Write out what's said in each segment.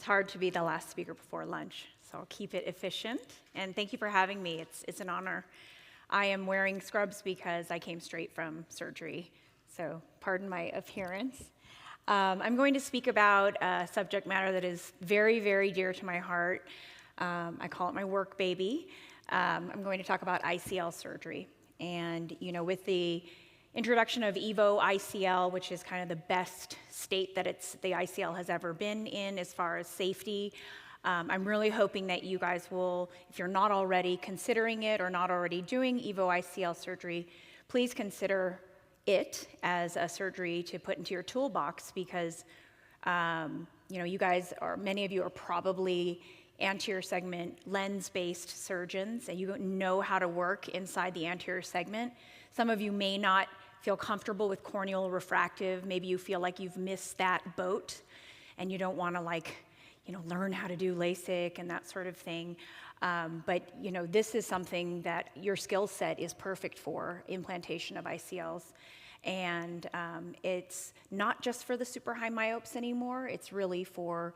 hard to be the last speaker before lunch, so I'll keep it efficient. And thank you for having me. It's an honor. I am wearing scrubs because I came straight from surgery, so pardon my appearance. I'm going to speak about a subject matter that is very, very dear to my heart. I call it my work baby. I'm going to talk about ICL surgery. And, you know, with the introduction of EVO ICL, which is kind of the best state that the ICL has ever been in as far as safety, I'm really hoping that you guys will, if you're not already considering it or not already doing EVO ICL surgery, please consider it as a surgery to put into your toolbox because, you know, you guys are, many of you are probably anterior segment lens-based surgeons, and you know how to work inside the anterior segment. Some of you may not feel comfortable with corneal refractive. Maybe you feel like you've missed that boat and you don't want to, like, you know, learn how to do LASIK and that sort of thing. But, you know, this is something that your skill set is perfect for, implantation of ICLs. And it's not just for the super high myopes anymore. It's really for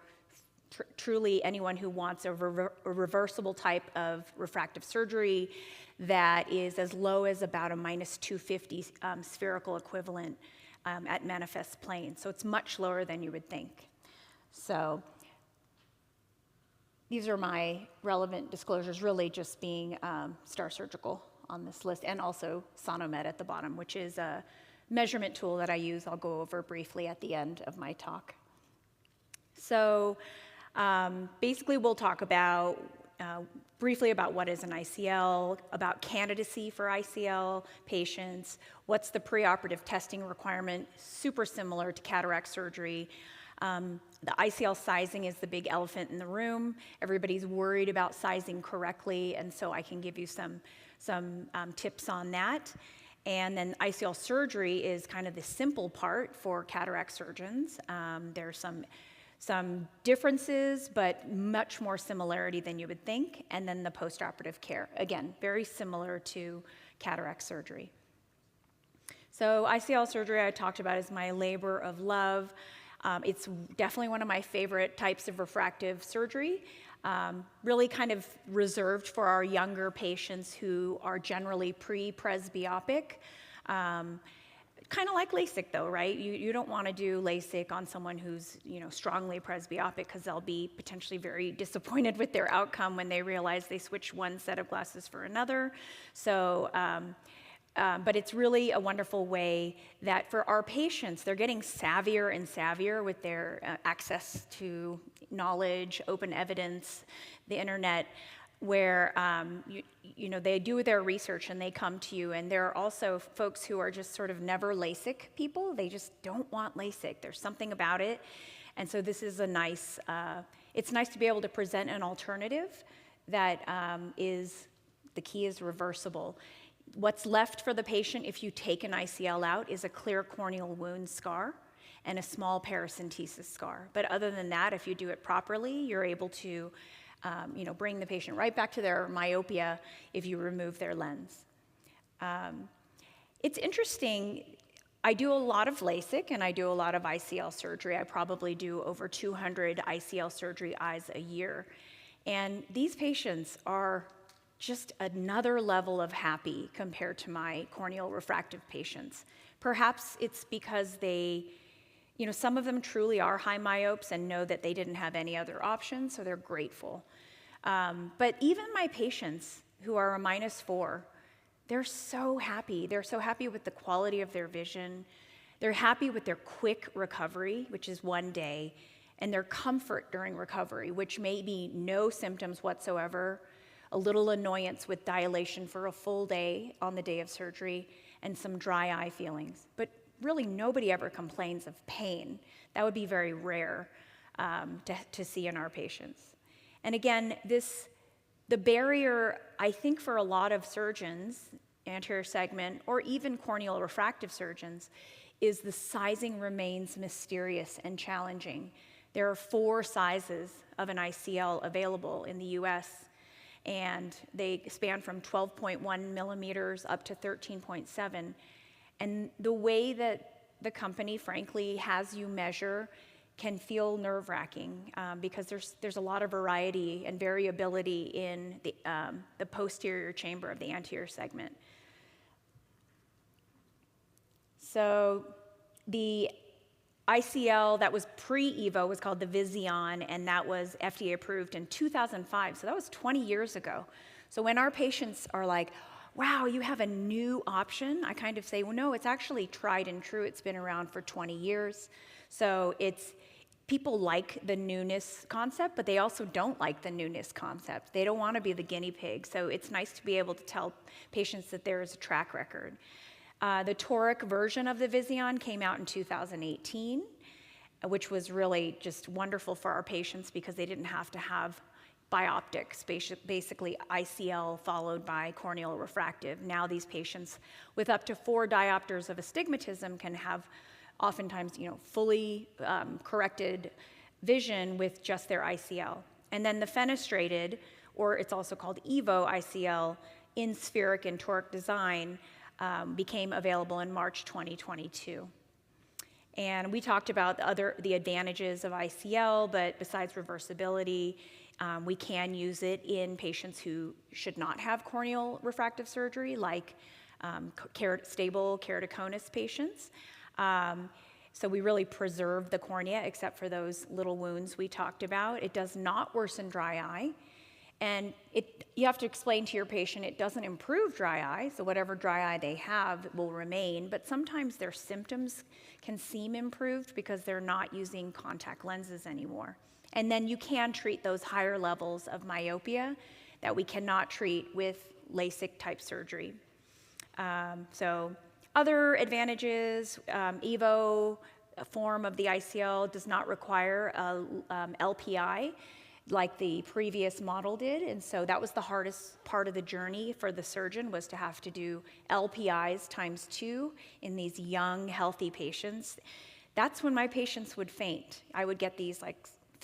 truly anyone who wants a reversible type of refractive surgery that is as low as about a -250 spherical equivalent at manifest plane. So it's much lower than you would think. So these are my relevant disclosures, really just being Star Surgical on this list, and also Sonomed at the bottom, which is a measurement tool that I use. I'll go over briefly at the end of my talk. So basically, we'll talk about briefly about what is an ICL, about candidacy for ICL patients, what's the preoperative testing requirement, super similar to cataract surgery. The ICL sizing is the big elephant in the room. Everybody's worried about sizing correctly, and so I can give you some tips on that. And then ICL surgery is kind of the simple part for cataract surgeons. There's some differences, but much more similarity than you would think. And then the postoperative care, again, very similar to cataract surgery. So ICL surgery I talked about is my labor of love. It's definitely one of my favorite types of refractive surgery, really kind of reserved for our younger patients who are generally pre-presbyopic. Kind of like LASIK though, right? You don't want to do LASIK on someone who's, you know, strongly presbyopic because they'll be potentially very disappointed with their outcome when they realize they switch one set of glasses for another. So, but it's really a wonderful way that for our patients, they're getting savvier and savvier with their access to knowledge, open evidence, the internet, where you know, they do their research and they come to you. And there are also folks who are just sort of never LASIK people. They just don't want LASIK. There's something about it. And so this is a nice, it's nice to be able to present an alternative that the key is reversible. What's left for the patient if you take an ICL out is a clear corneal wound scar and a small paracentesis scar. But other than that, if you do it properly, you're able to you know, bring the patient right back to their myopia if you remove their lens. It's interesting, I do a lot of LASIK and I do a lot of ICL surgery. I probably do over 200 ICL surgery eyes a year. And these patients are just another level of happy compared to my corneal refractive patients. Perhaps it's because you know, some of them truly are high myopes and know that they didn't have any other option, so they're grateful. But even my patients who are a -4, they're so happy. They're so happy with the quality of their vision. They're happy with their quick recovery, which is 1 day, and their comfort during recovery, which may be no symptoms whatsoever, a little annoyance with dilation for a full day on the day of surgery, and some dry eye feelings. But really, nobody ever complains of pain. That would be very rare to see in our patients. And again, the barrier, I think, for a lot of surgeons, anterior segment, or even corneal refractive surgeons, is the sizing remains mysterious and challenging. There are 4 sizes of an ICL available in the US, and they span from 12.1 millimeters up to 13.7. And the way that the company, frankly, has you measure can feel nerve-wracking because there's a lot of variety and variability in the posterior chamber of the anterior segment. So the ICL that was pre-EVO was called the Vision, and that was FDA approved in 2005. So that was 20 years ago. So when our patients are like, wow, you have a new option, I kind of say, well, no, it's actually tried and true. It's been around for 20 years. So people like the newness concept, but they also don't like the newness concept. They don't want to be the guinea pig. So it's nice to be able to tell patients that there is a track record. The toric version of the Vision came out in 2018, which was really just wonderful for our patients because they didn't have to have bioptics, basically ICL followed by corneal refractive. Now these patients with up to 4 diopters of astigmatism can have oftentimes, fully corrected vision with just their ICL. And then the fenestrated, or it's also called EVO ICL, in spheric and toric design, became available in March 2022. And we talked about the advantages of ICL, but besides reversibility, we can use it in patients who should not have corneal refractive surgery, like stable keratoconus patients. So we really preserve the cornea except for those little wounds we talked about. It does not worsen dry eye. And you have to explain to your patient it doesn't improve dry eye, so whatever dry eye they have will remain, but sometimes their symptoms can seem improved because they're not using contact lenses anymore. And then you can treat those higher levels of myopia that we cannot treat with LASIK type surgery. So other advantages, EVO form of the ICL does not require a LPI like the previous model did, and so that was the hardest part of the journey for the surgeon, was to have to do LPIs ×2 in these young, healthy patients. That's when my patients would faint. I would get these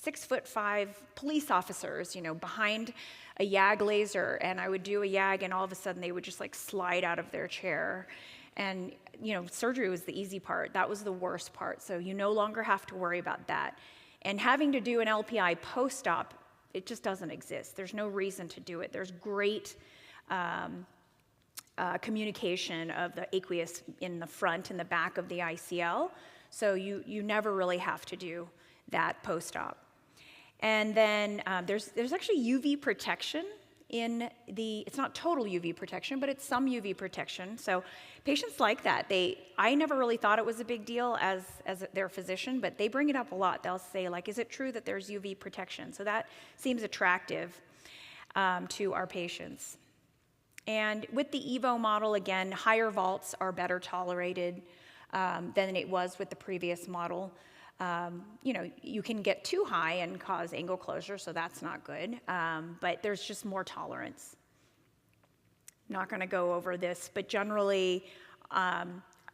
6'5" police officers, behind a YAG laser, and I would do a YAG, and all of a sudden they would just slide out of their chair. And surgery was the easy part. That was the worst part. So you no longer have to worry about that. And having to do an LPI post-op, it just doesn't exist. There's no reason to do it. There's great communication of the aqueous in the front and the back of the ICL. So you never really have to do that post-op. And then there's actually UV protection in it's not total UV protection, but it's some UV protection. So patients like that. I never really thought it was a big deal as their physician, but they bring it up a lot. They'll say, is it true that there's UV protection? So that seems attractive to our patients. And with the EVO model, again, higher vaults are better tolerated than it was with the previous model. You can get too high and cause angle closure, so that's not good, but there's just more tolerance. Not going to go over this, but generally,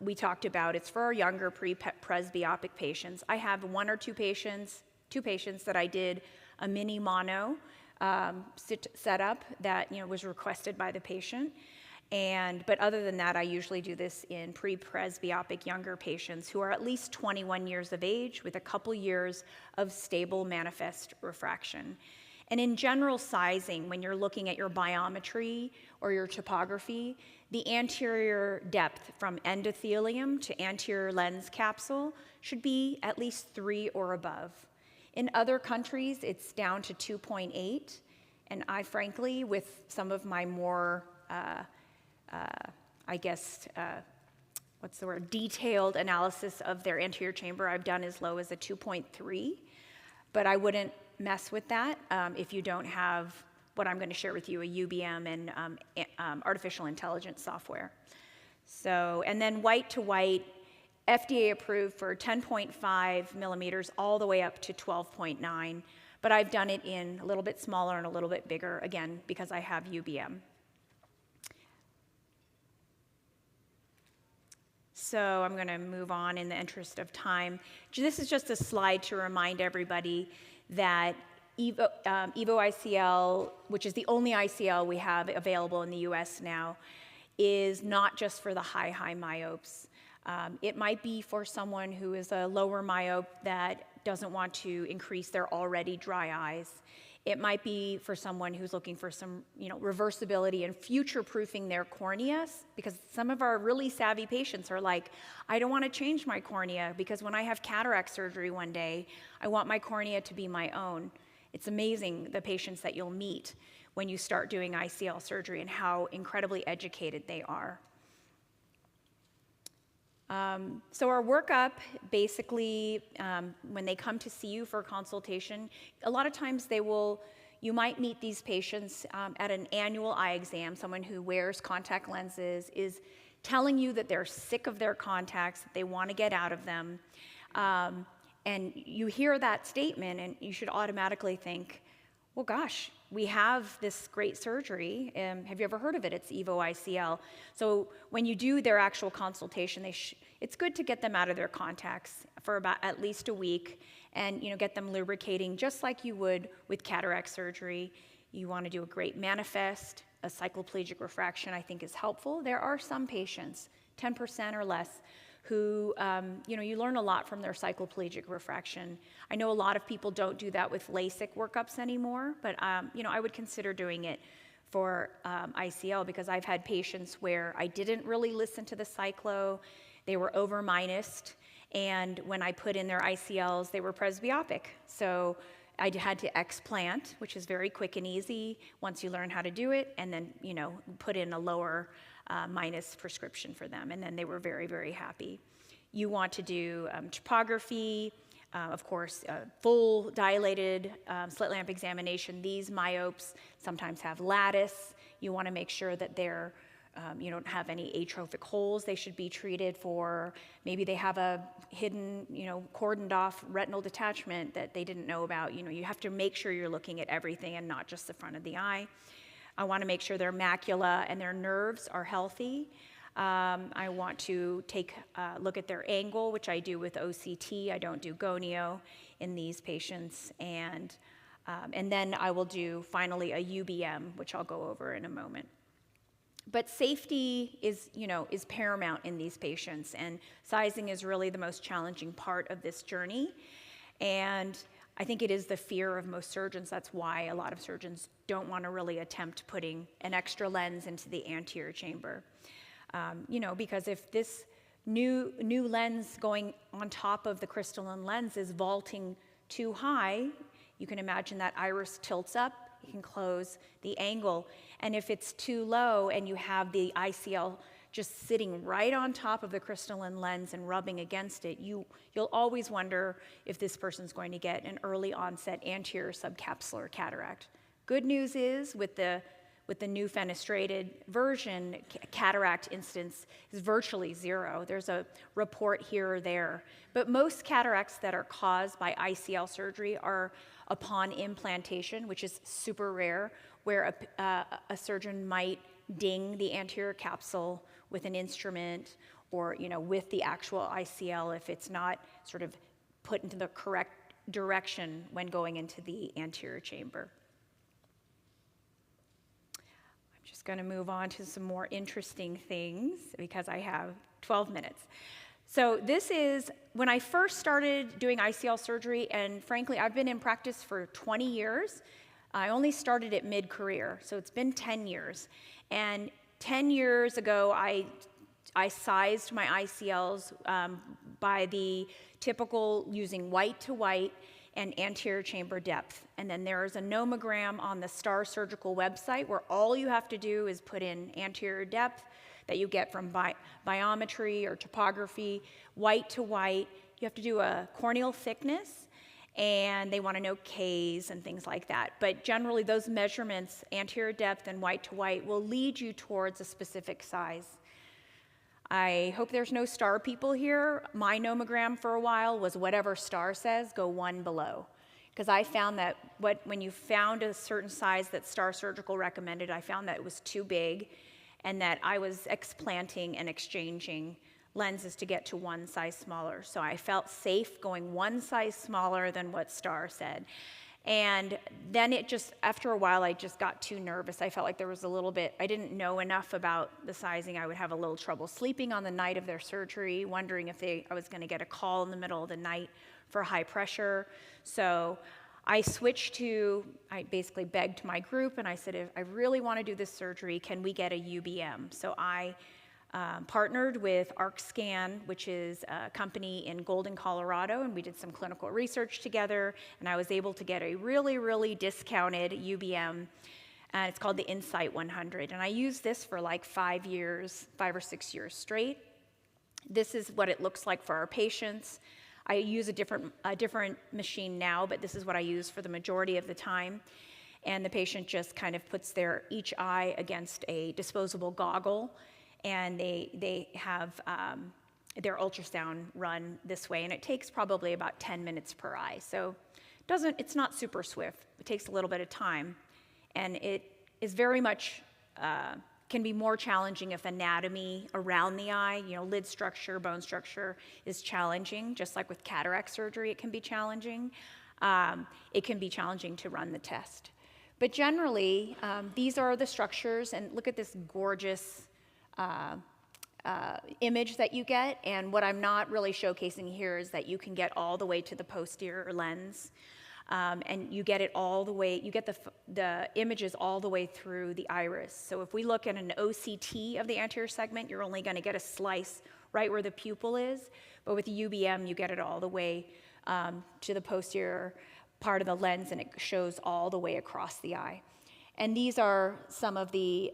we talked about it's for our younger pre-presbyopic patients. I have 1 or 2 patients that I did a mini mono setup that was requested by the patient. But other than that, I usually do this in pre-presbyopic younger patients who are at least 21 years of age with a couple years of stable manifest refraction. And in general sizing, when you're looking at your biometry or your topography, the anterior depth from endothelium to anterior lens capsule should be at least 3 or above. In other countries, it's down to 2.8. And I frankly, with some of my more detailed analysis of their anterior chamber, I've done as low as a 2.3, but I wouldn't mess with that if you don't have what I'm going to share with you, a UBM and artificial intelligence software. So, and then white to white, FDA approved for 10.5 millimeters all the way up to 12.9, but I've done it in a little bit smaller and a little bit bigger, again, because I have UBM. So I'm going to move on in the interest of time. This is just a slide to remind everybody that EVO ICL, which is the only ICL we have available in the US now, is not just for the high myopes. It might be for someone who is a lower myope that doesn't want to increase their already dry eyes. It might be for someone who's looking for some, reversibility and future-proofing their corneas, because some of our really savvy patients are like, I don't want to change my cornea because when I have cataract surgery one day, I want my cornea to be my own. It's amazing the patients that you'll meet when you start doing ICL surgery and how incredibly educated they are. So our workup, basically, when they come to see you for a consultation, a lot of times you might meet these patients at an annual eye exam. Someone who wears contact lenses is telling you that they're sick of their contacts, that they want to get out of them. And you hear that statement and you should automatically think, well, gosh, we have this great surgery. Have you ever heard of it? It's EVO ICL. So when you do their actual consultation, it's good to get them out of their contacts for about at least a week and get them lubricating just like you would with cataract surgery. You want to do a great manifest. A cycloplegic refraction, I think, is helpful. There are some patients, 10% or less, who, you learn a lot from their cycloplegic refraction. I know a lot of people don't do that with LASIK workups anymore, but, I would consider doing it for ICL because I've had patients where I didn't really listen to the cyclo, they were over-minused, and when I put in their ICLs, they were presbyopic. So I had to explant, which is very quick and easy once you learn how to do it, and then, put in a lower minus prescription for them, and then they were very, very happy. You want to do topography, of course, full dilated slit lamp examination. These myopes sometimes have lattice. You want to make sure that they're you don't have any atrophic holes they should be treated for. Maybe they have a hidden, cordoned off retinal detachment that they didn't know about. You have to make sure you're looking at everything and not just the front of the eye. I want to make sure their macula and their nerves are healthy. I want to take a look at their angle, which I do with OCT. I don't do gonio in these patients. And then I will do, finally, a UBM, which I'll go over in a moment. But safety is paramount in these patients, and sizing is really the most challenging part of this journey. And I think it is the fear of most surgeons. That's why a lot of surgeons don't want to really attempt putting an extra lens into the anterior chamber. Because if this new lens going on top of the crystalline lens is vaulting too high, you can imagine that iris tilts up. You can close the angle. And if it's too low and you have the ICL just sitting right on top of the crystalline lens and rubbing against it, you'll always wonder if this person's going to get an early onset anterior subcapsular cataract. Good news is with the new fenestrated version, cataract incidence is virtually zero. There's a report here or there. But most cataracts that are caused by ICL surgery are upon implantation, which is super rare, where a surgeon might ding the anterior capsule with an instrument or with the actual ICL if it's not sort of put into the correct direction when going into the anterior chamber. I'm just going to move on to some more interesting things because I have 12 minutes. So this is when I first started doing ICL surgery, and frankly, I've been in practice for 20 years. I only started it mid-career, so it's been 10 years. And 10 years ago, I sized my ICLs by the typical using white to white and anterior chamber depth. And then there's a nomogram on the Star Surgical website where all you have to do is put in anterior depth that you get from biometry or topography, white to white. You have to do a corneal thickness, and they want to know Ks and things like that. But generally, those measurements, anterior depth and white to white, will lead you towards a specific size. I hope there's no Star people here. My nomogram for a while was whatever Star says, go one below. Because I found that when you found a certain size that Star Surgical recommended, I found that it was too big and that I was explanting and exchanging lenses to get to one size smaller. So I felt safe going one size smaller than what Star said. And then after a while, I just got too nervous. I felt like there was a little bit, I didn't know enough about the sizing. I would have a little trouble sleeping on the night of their surgery, wondering if I was gonna get a call in the middle of the night for high pressure. So I basically begged my group and I said, if I really wanna do this surgery, can we get a UBM? So I partnered with ArcScan, which is a company in Golden, Colorado, and we did some clinical research together, and I was able to get a really, really discounted UBM, and it's called the Insight 100, and I used this for like 5 or 6 years straight. This is what it looks like for our patients. I use a different machine now, but this is what I use for the majority of the time. And the patient just kind of puts each eye against a disposable goggle, and they have their ultrasound run this way, and it takes probably about 10 minutes per eye. So it's not super swift. It takes a little bit of time, and it is very much can be more challenging if anatomy around the eye, lid structure, bone structure is challenging. Just like with cataract surgery, it can be challenging. It can be challenging to run the test. But generally, these are the structures, and look at this gorgeous image that you get. And what I'm not really showcasing here is that you can get all the way to the posterior lens, and you get it all the way, you get the images all the way through the iris. So if we look at an OCT of the anterior segment, you're only going to get a slice right where the pupil is, but with the UBM, you get it all the way to the posterior part of the lens, and it shows all the way across the eye. And these are some of the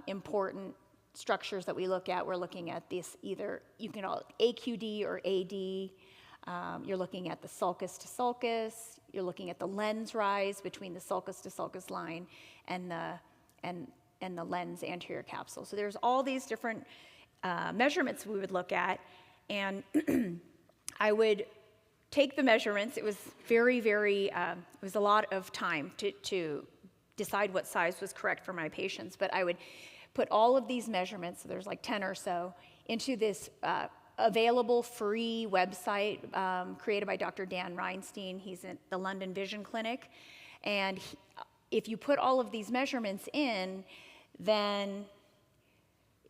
important structures that we look at. We're looking at this either, you can call it AQD or AD. You're looking at the sulcus to sulcus. You're looking at the lens rise between the sulcus to sulcus line and the lens anterior capsule. So there's all these different measurements we would look at, and I would take the measurements. It was very, very, it was a lot of time to decide what size was correct for my patients, but I would put all of these measurements, so there's like 10 or so, into this available free website created by Dr. Dan Reinstein. He's at the London Vision Clinic. And if you put all of these measurements in, then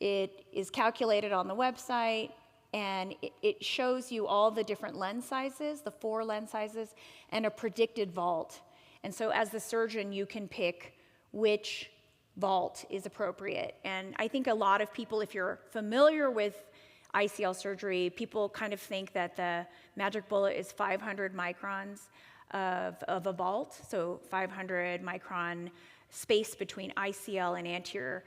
it is calculated on the website, and it shows you all the different lens sizes, the 4 lens sizes, and a predicted vault. And so as the surgeon, you can pick which vault is appropriate. And I think a lot of people, if you're familiar with ICL surgery, people kind of think that the magic bullet is 500 microns of a vault, so 500 micron space between ICL and anterior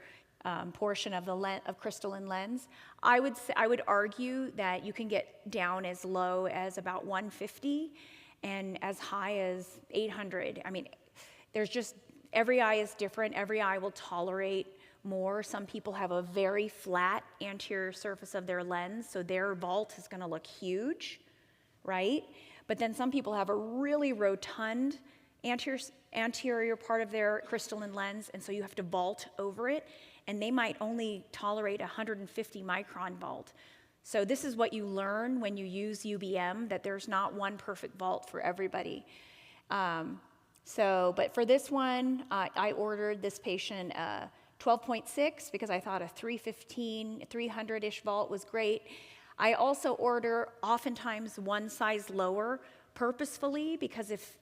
portion of the crystalline lens. I would argue that you can get down as low as about 150 and as high as 800. I mean, every eye is different. Every eye will tolerate more. Some people have a very flat anterior surface of their lens, so their vault is going to look huge, right? But then some people have a really rotund anterior part of their crystalline lens, and so you have to vault over it, and they might only tolerate 150 micron vault. So this is what you learn when you use UBM, that there's not one perfect vault for everybody. But for this one, I ordered this patient 12.6 because I thought a 315, 300-ish vault was great. I also order oftentimes one size lower purposefully, because if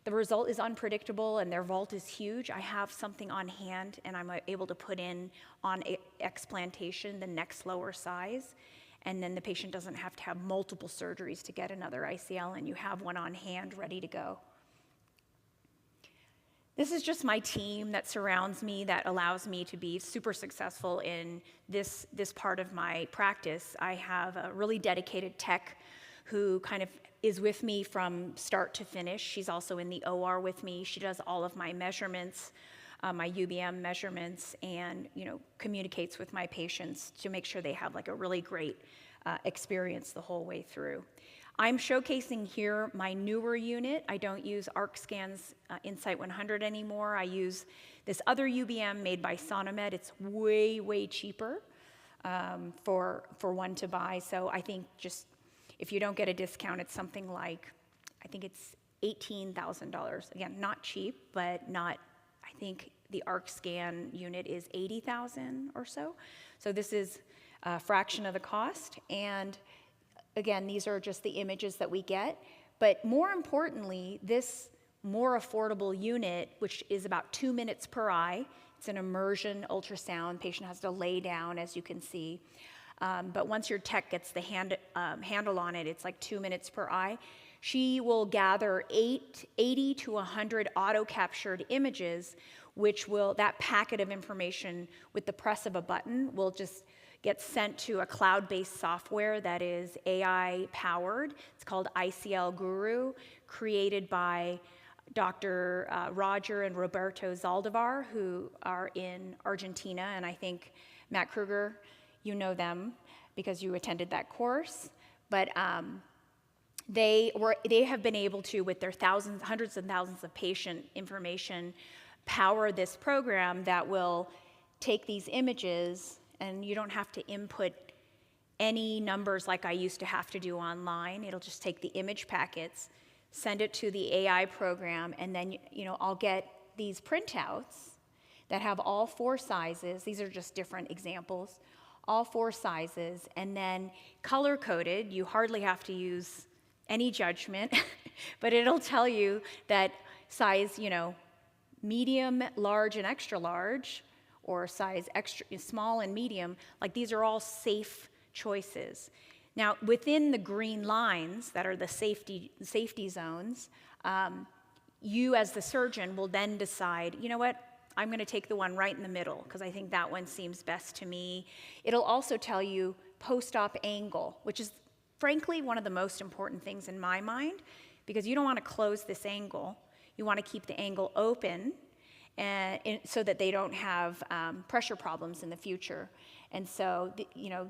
the result is unpredictable and their vault is huge, I have something on hand and I'm able to put in on explantation the next lower size. And then the patient doesn't have to have multiple surgeries to get another ICL, and you have one on hand ready to go. This is just my team that surrounds me, that allows me to be super successful in this part of my practice. I have a really dedicated tech who kind of is with me from start to finish. She's also in the OR with me. She does all of my measurements, my UBM measurements, and communicates with my patients to make sure they have like a really great experience the whole way through. I'm showcasing here my newer unit. I don't use ArcScan's Insight 100 anymore. I use this other UBM made by Sonomed. It's way, way cheaper for one to buy. So I think just if you don't get a discount, it's something like, I think it's $18,000. Again, not cheap, but not, I think the ARC scan unit is $80,000 or so. So this is a fraction of the cost. And again, these are just the images that we get. But more importantly, this more affordable unit, which is about 2 minutes per eye, it's an immersion ultrasound. Patient has to lay down, as you can see. But once your tech gets the handle on it, it's like 2 minutes per eye. She will gather 80 to 100 auto-captured images, which will, that packet of information with the press of a button will just get sent to a cloud-based software that is AI-powered. It's called ICL Guru, created by Dr. Roger and Roberto Zaldivar, who are in Argentina, and I think Matt Kruger, you know them because you attended that course. But they have been able to, with their hundreds and thousands of patient information, power this program that will take these images, and you don't have to input any numbers like I used to have to do online. It'll just take the image packets, send it to the AI program, and then I'll get these printouts that have all 4 sizes. These are just different examples, all 4 sizes, and then color-coded. You hardly have to use any judgment, but it'll tell you that size, medium, large, and extra large, or size extra small and medium, like these are all safe choices. Now, within the green lines that are the safety zones, you as the surgeon will then decide, you know what, I'm going to take the one right in the middle because I think that one seems best to me. It'll also tell you post-op angle, which is frankly one of the most important things in my mind, because you don't want to close this angle. You want to keep the angle open so that they don't have pressure problems in the future. And so,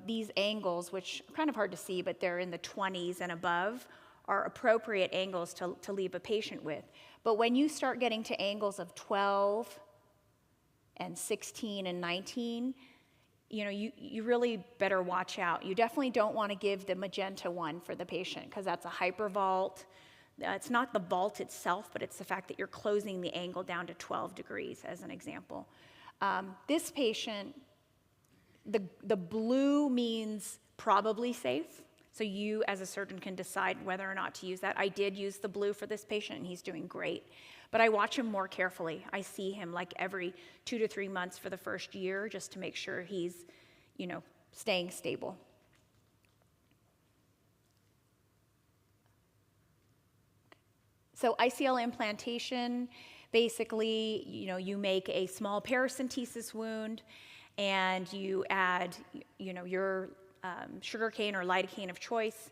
these angles, which are kind of hard to see, but they're in the 20s and above, are appropriate angles to leave a patient with. But when you start getting to angles of 12 and 16 and 19, you really better watch out. You definitely don't want to give the magenta one for the patient because that's a hypervault. It's not the vault itself, but it's the fact that you're closing the angle down to 12 degrees, as an example. This patient, the blue means probably safe, so you as a surgeon can decide whether or not to use that. I did use the blue for this patient, and he's doing great. But I watch him more carefully. I see him like every 2 to 3 months for the first year just to make sure he's, staying stable. So ICL implantation, basically, you make a small paracentesis wound and you add, your sugarcane or lidocaine of choice,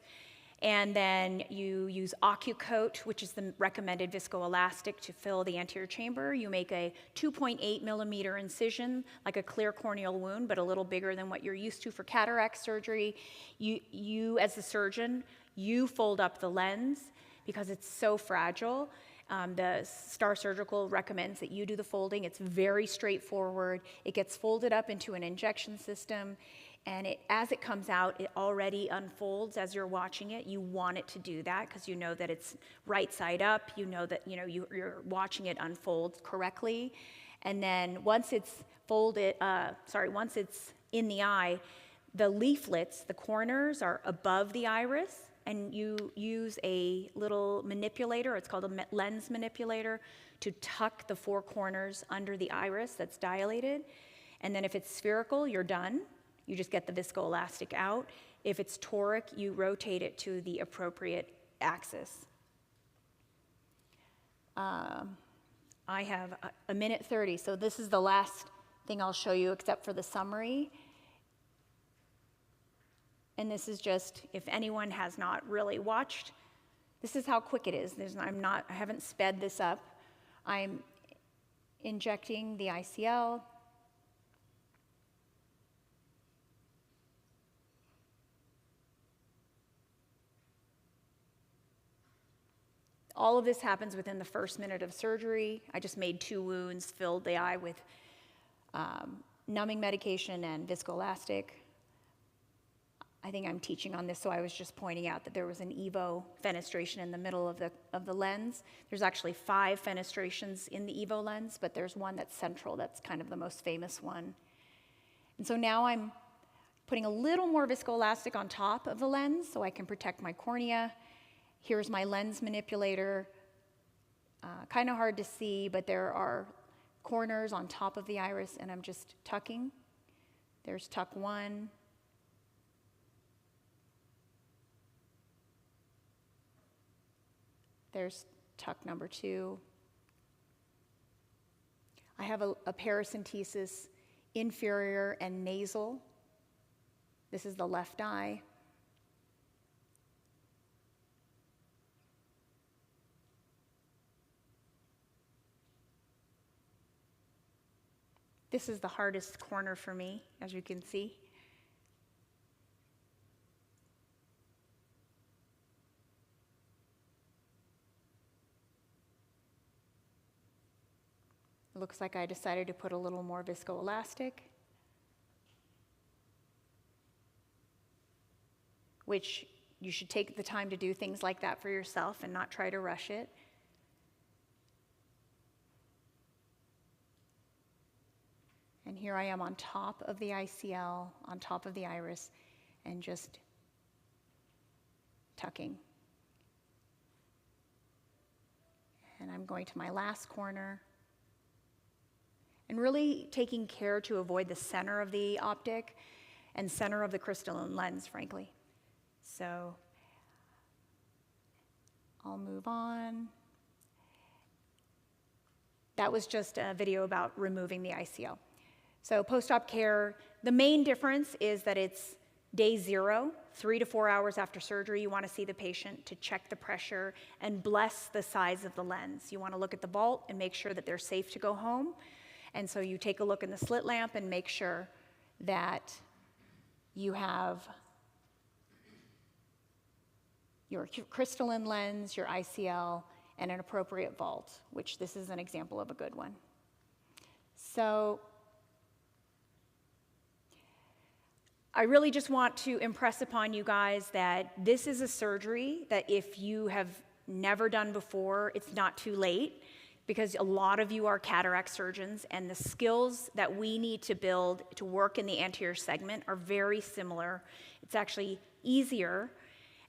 and then you use OcuCoat, which is the recommended viscoelastic to fill the anterior chamber. You make a 2.8 millimeter incision, like a clear corneal wound, but a little bigger than what you're used to for cataract surgery. You as the surgeon, you fold up the lens because it's so fragile. The Star Surgical recommends that you do the folding. It's very straightforward. It gets folded up into an injection system, and as it comes out, it already unfolds as you're watching it. You want it to do that because you know that it's right side up. You know that you're watching it unfold correctly, and then once it's once it's in the eye, the leaflets, the corners, are above the iris. And you use a little manipulator, it's called a lens manipulator, to tuck the 4 corners under the iris that's dilated. And then if it's spherical, you're done. You just get the viscoelastic out. If it's toric, you rotate it to the appropriate axis. I have a minute 30, so this is the last thing I'll show you except for the summary. And this is just, if anyone has not really watched, this is how quick it is. I haven't sped this up. I'm injecting the ICL. All of this happens within the first minute of surgery. I just made 2 wounds, filled the eye with numbing medication and viscoelastic. I think I'm teaching on this, so I was just pointing out that there was an EVO fenestration in the middle of the lens. There's actually 5 fenestrations in the EVO lens, but there's one that's central, that's kind of the most famous one. And so now I'm putting a little more viscoelastic on top of the lens so I can protect my cornea. Here's my lens manipulator. Kind of hard to see, but there are corners on top of the iris, and I'm just tucking. There's tuck 1. There's tuck number 2. I have a paracentesis inferior and nasal. This is the left eye. This is the hardest corner for me, as you can see. It looks like I decided to put a little more viscoelastic, which you should take the time to do things like that for yourself and not try to rush it. And here I am on top of the ICL, on top of the iris, and just tucking. And I'm going to my last corner. And really taking care to avoid the center of the optic and center of the crystalline lens, frankly. So I'll move on. That was just a video about removing the ICL. So post-op care, the main difference is that it's day 0, 3 to 4 hours after surgery. You want to see the patient to check the pressure and bless the size of the lens. You want to look at the vault and make sure that they're safe to go home. And so you take a look in the slit lamp and make sure that you have your crystalline lens, your ICL, and an appropriate vault, which this is an example of a good one. So I really just want to impress upon you guys that this is a surgery that if you have never done before, it's not too late, because a lot of you are cataract surgeons, and the skills that we need to build to work in the anterior segment are very similar. It's actually easier.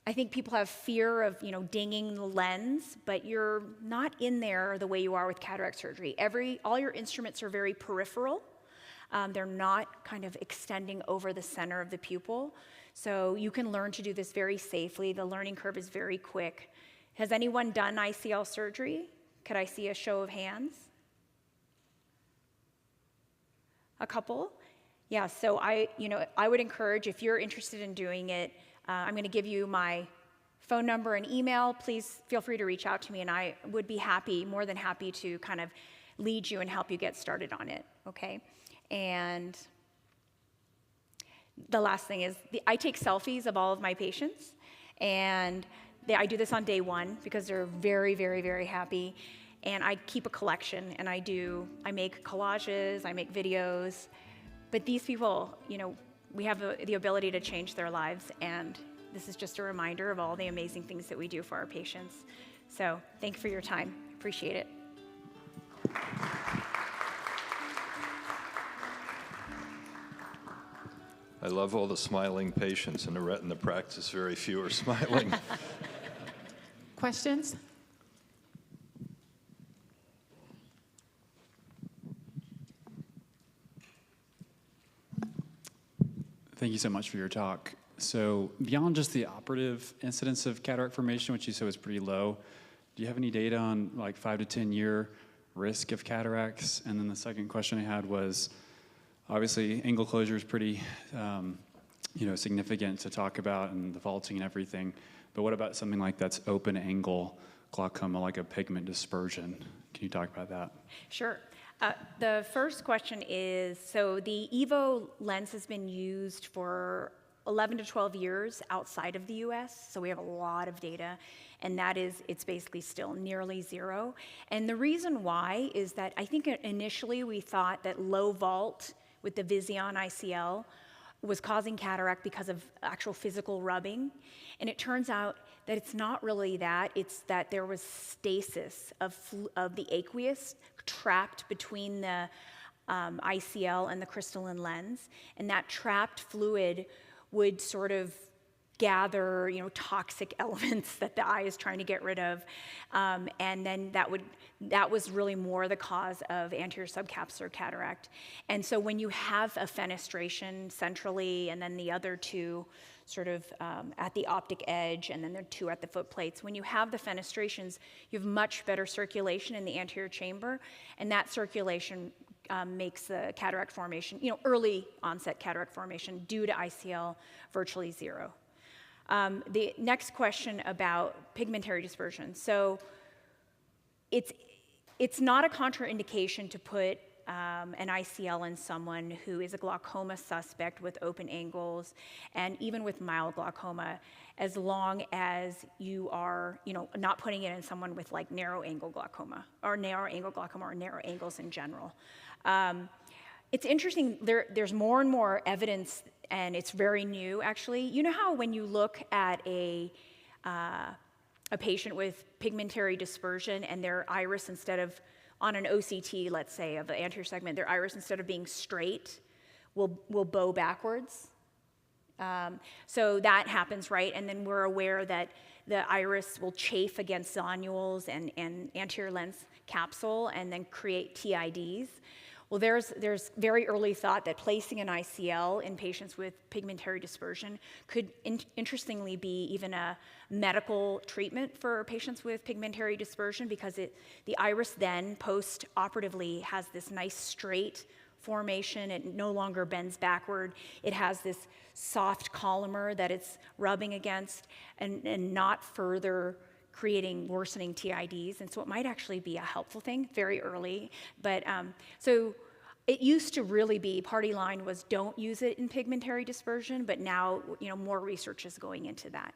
I think people have fear of, dinging the lens, but you're not in there the way you are with cataract surgery. All your instruments are very peripheral. They're not kind of extending over the center of the pupil. So you can learn to do this very safely. The learning curve is very quick. Has anyone done ICL surgery? Could I see a show of hands? A couple? Yeah, so I would encourage, if you're interested in doing it, I'm going to give you my phone number and email. Please feel free to reach out to me, and I would be more than happy to kind of lead you and help you get started on it, okay? And the last thing is, I take selfies of all of my patients, and I do this on day 1 because they're very, very, very happy. And I keep a collection, and I make collages, I make videos. But these people, we have the ability to change their lives, and this is just a reminder of all the amazing things that we do for our patients. So thank you for your time. Appreciate it. I love all the smiling patients. In the retina practice, very few are smiling. Questions? Thank you so much for your talk. So beyond just the operative incidence of cataract formation, which you said was pretty low, do you have any data on like 5 to 10 year risk of cataracts? And then the second question I had was, obviously angle closure is pretty significant to talk about, and the vaulting and everything. But what about something like that's open angle glaucoma, like a pigment dispersion? Can you talk about that? Sure. The first question is, so the EVO lens has been used for 11 to 12 years outside of the US, so we have a lot of data, and it's basically still nearly 0. And the reason why is that I think initially we thought that low vault with the Vision ICL was causing cataract because of actual physical rubbing. And it turns out that it's not really that, it's that there was stasis of the aqueous trapped between the ICL and the crystalline lens. And that trapped fluid would sort of gather, toxic elements that the eye is trying to get rid of, and then that was really more the cause of anterior subcapsular cataract. And so when you have a fenestration centrally, and then the other two sort of at the optic edge, and then there are two at the foot plates, when you have the fenestrations, you have much better circulation in the anterior chamber, and that circulation makes the cataract formation, early onset cataract formation due to ICL virtually zero. The next question about pigmentary dispersion. So it's not a contraindication to put an ICL in someone who is a glaucoma suspect with open angles and even with mild glaucoma, as long as you are, not putting it in someone with like narrow angle glaucoma or narrow angles in general. It's interesting, there's more and more evidence, and it's very new actually. You know how when you look at a patient with pigmentary dispersion and their iris, instead of, on an OCT, let's say, of the anterior segment, their iris, instead of being straight, will bow backwards? So that happens, right? And then we're aware that the iris will chafe against zonules and anterior lens capsule and then create TIDs. Well, there's very early thought that placing an ICL in patients with pigmentary dispersion could interestingly be even a medical treatment for patients with pigmentary dispersion, because the iris then post-operatively has this nice straight formation. It no longer bends backward. It has this soft collamer that it's rubbing against and not further creating worsening TIDs, and so it might actually be a helpful thing very early. But so it used to really be, party line was don't use it in pigmentary dispersion, but now more research is going into that.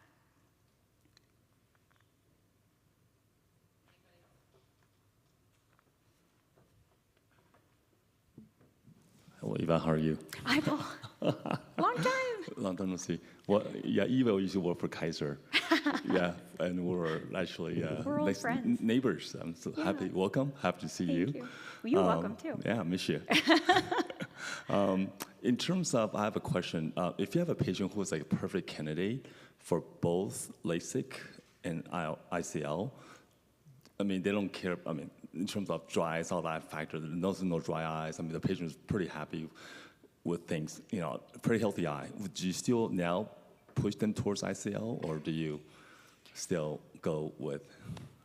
Hello, Eva, how are you? Hi, Paul. Long time. Long time no see. Well, yeah, Eva used to work for Kaiser. Yeah, and we're actually We're old friends. neighbors. I'm so happy. Welcome. Happy to see you. Thank you. Well, you're welcome too. Yeah, I miss you. In terms of, I have a question. If you have a patient who is like a perfect candidate for both LASIK and ICL, I mean, they don't care. I mean, in terms of dry eyes, all that factor, there's no dry eyes. I mean, the patient is pretty happy with things, pretty healthy eye. Would you still now push them towards ICL, or do you still go with?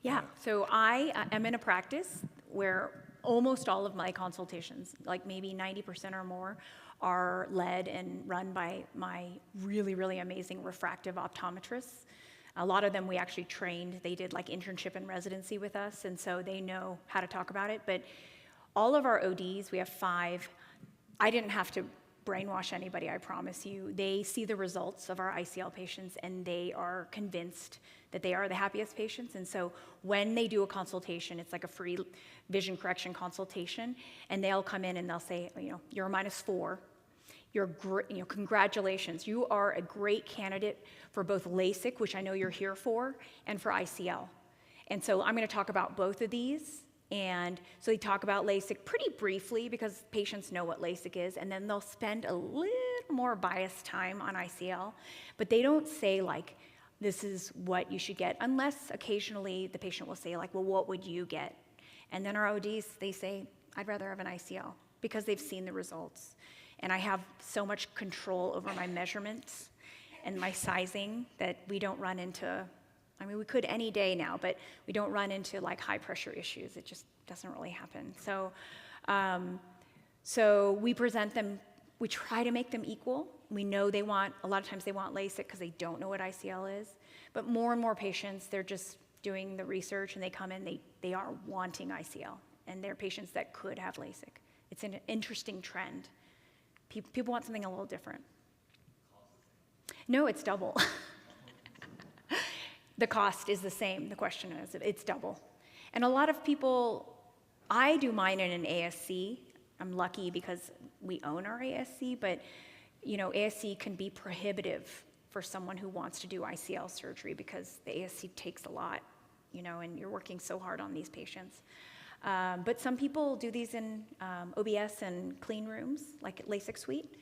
Yeah, so I am in a practice where almost all of my consultations, like maybe 90% or more, are led and run by my really, really amazing refractive optometrists. A lot of them we actually trained. They did like internship and residency with us, and so they know how to talk about it. But all of our ODs, we have 5. I didn't have to brainwash anybody, I promise you. They see the results of our ICL patients, and they are convinced that they are the happiest patients. And so when they do a consultation, it's like a free vision correction consultation, and they'll come in and they'll say, you're a -4. Congratulations, you are a great candidate for both LASIK, which I know you're here for, and for ICL. And so I'm going to talk about both of these. And so they talk about LASIK pretty briefly because patients know what LASIK is, and then they'll spend a little more biased time on ICL, but they don't say like, this is what you should get, unless occasionally the patient will say like, well, what would you get? And then our ODs, they say, I'd rather have an ICL because they've seen the results. And I have so much control over my measurements and my sizing that we don't run into, I mean, we could any day now, but we don't run into like high pressure issues. It just doesn't really happen. So, so we present them, we try to make them equal. We know a lot of times they want LASIK because they don't know what ICL is. But more and more patients, they're just doing the research and they come in, they are wanting ICL. And they're patients that could have LASIK. It's an interesting trend. People want something a little different. No, it's double. The cost is the same. The question is, it's double. And a lot of people, I do mine in an ASC. I'm lucky because we own our ASC, but ASC can be prohibitive for someone who wants to do ICL surgery because the ASC takes a lot, and you're working so hard on these patients. But some people do these in OBS and clean rooms, like at LASIK suite.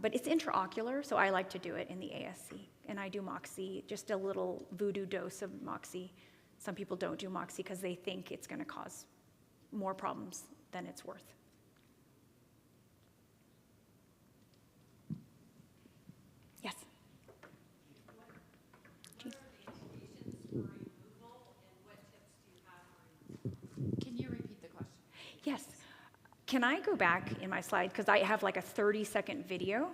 But it's intraocular, so I like to do it in the ASC. And I do Moxie, just a little voodoo dose of Moxie. Some people don't do Moxie because they think it's going to cause more problems than it's worth. Yes? Can you repeat the question? Yes. Can I go back in my slide? Because I have like a 30-second video.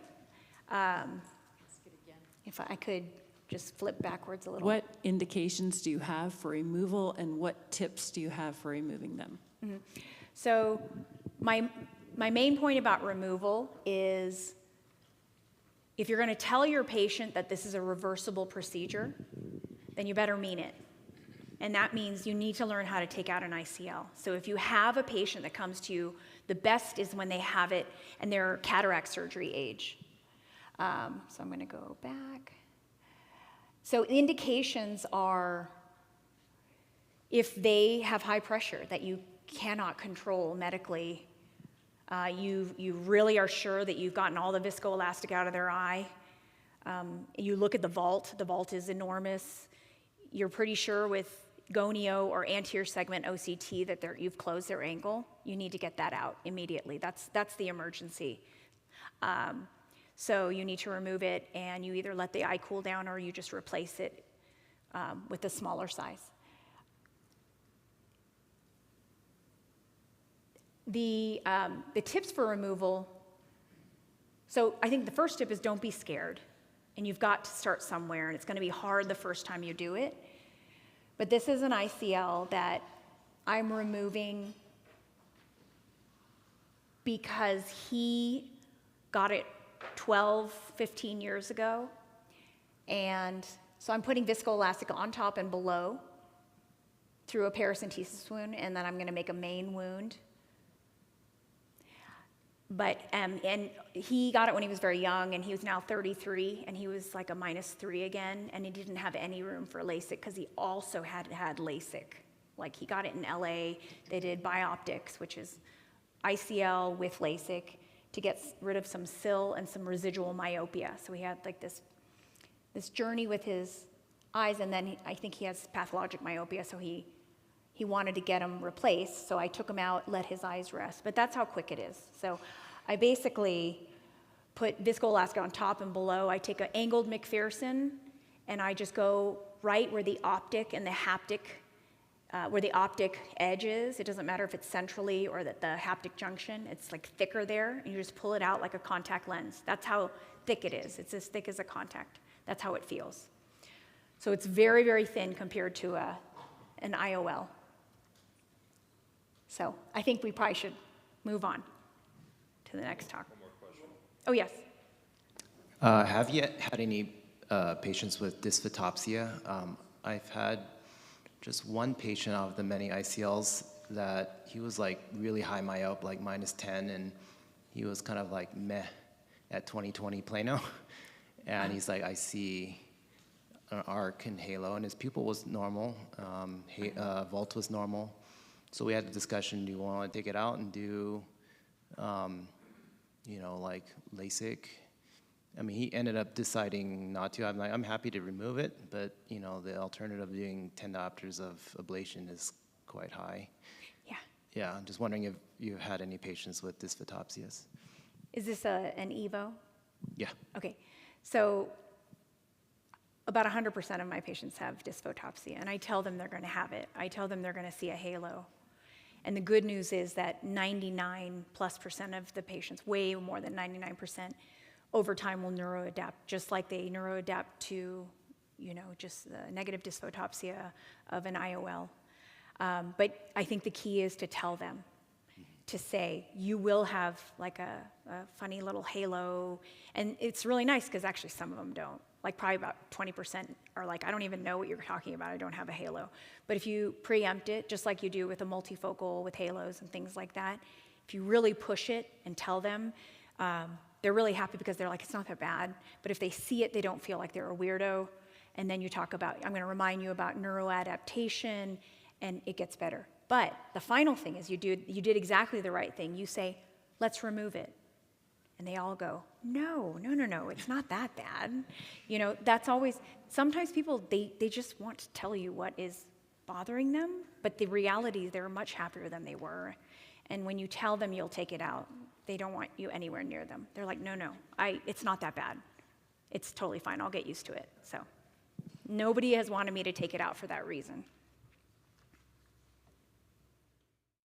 Ask it again. If I could just flip backwards a little. What indications do you have for removal, and what tips do you have for removing them? So my main point about removal is if you're going to tell your patient that this is a reversible procedure, then you better mean it. And that means you need to learn how to take out an ICL. So if you have a patient that comes to you, the best is when they have it and they're cataract surgery age. So I'm going to go back. So indications are if they have high pressure that you cannot control medically, you really are sure that you've gotten all the viscoelastic out of their eye. You look at the vault is enormous. You're pretty sure with gonio or anterior segment OCT that you've closed their angle. You need to get that out immediately. That's the emergency. So you need to remove it, and you either let the eye cool down or you just replace it with a smaller size. The tips for removal, so I think the first tip is don't be scared. And you've got to start somewhere, and it's going to be hard the first time you do it. But this is an ICL that I'm removing because he got it 12, 15 years ago. And so I'm putting viscoelastic on top and below through a paracentesis wound, and then I'm going to make a main wound. But, and he got it when he was very young, and he was now 33, and he was like a -3 again, and he didn't have any room for LASIK because he also had LASIK. Like, he got it in LA, they did bioptics, which is ICL with LASIK to get rid of some SIL and some residual myopia. So he had like this journey with his eyes, and then I think he has pathologic myopia, so he wanted to get them replaced, so I took him out, let his eyes rest. But that's how quick it is. So I basically put viscoelastic on top and below. I take an angled McPherson, and I just go right where the optic and the haptic, where the optic edge is. It doesn't matter if it's centrally or that the haptic junction. It's like thicker there, and you just pull it out like a contact lens. That's how thick it is. It's as thick as a contact. That's how it feels. So it's very, very thin compared to an IOL. So I think we probably should move on to the next talk. One more question. Oh, yes. Have you had any patients with dysphotopsia? I've had just one patient out of the many ICLs that he was like really high myope, like -10, and he was kind of like meh at 20/20 plano. And he's like, I see an arc and halo, and his pupil was normal, vault was normal. So we had the discussion, do you want to take it out and do, like LASIK? I mean, he ended up deciding not to. I'm like, I'm happy to remove it, but, the alternative of doing 10 diopters of ablation is quite high. Yeah. Yeah, I'm just wondering if you've had any patients with dysphotopsias. Is this an EVO? Yeah. Okay. So about 100% of my patients have dysphotopsia, and I tell them they're going to have it. I tell them they're going to see a halo. And the good news is that 99+% of the patients, way more than 99%, over time will neuroadapt, just like they neuroadapt to, just the negative dysphotopsia of an IOL. But I think the key is to tell them, to say, you will have like a funny little halo. And it's really nice because actually some of them don't. Like probably about 20% are like, I don't even know what you're talking about. I don't have a halo. But if you preempt it, just like you do with a multifocal with halos and things like that, if you really push it and tell them, they're really happy because they're like, it's not that bad. But if they see it, they don't feel like they're a weirdo. And then you talk about, I'm going to remind you about neuroadaptation, and it gets better. But the final thing is you did exactly the right thing. You say, let's remove it. And they all go, no, it's not that bad. You know, that's always, sometimes people, they just want to tell you what is bothering them, but the reality is they're much happier than they were. And when you tell them you'll take it out, they don't want you anywhere near them. They're like, no, it's not that bad. It's totally fine, I'll get used to it. So nobody has wanted me to take it out for that reason.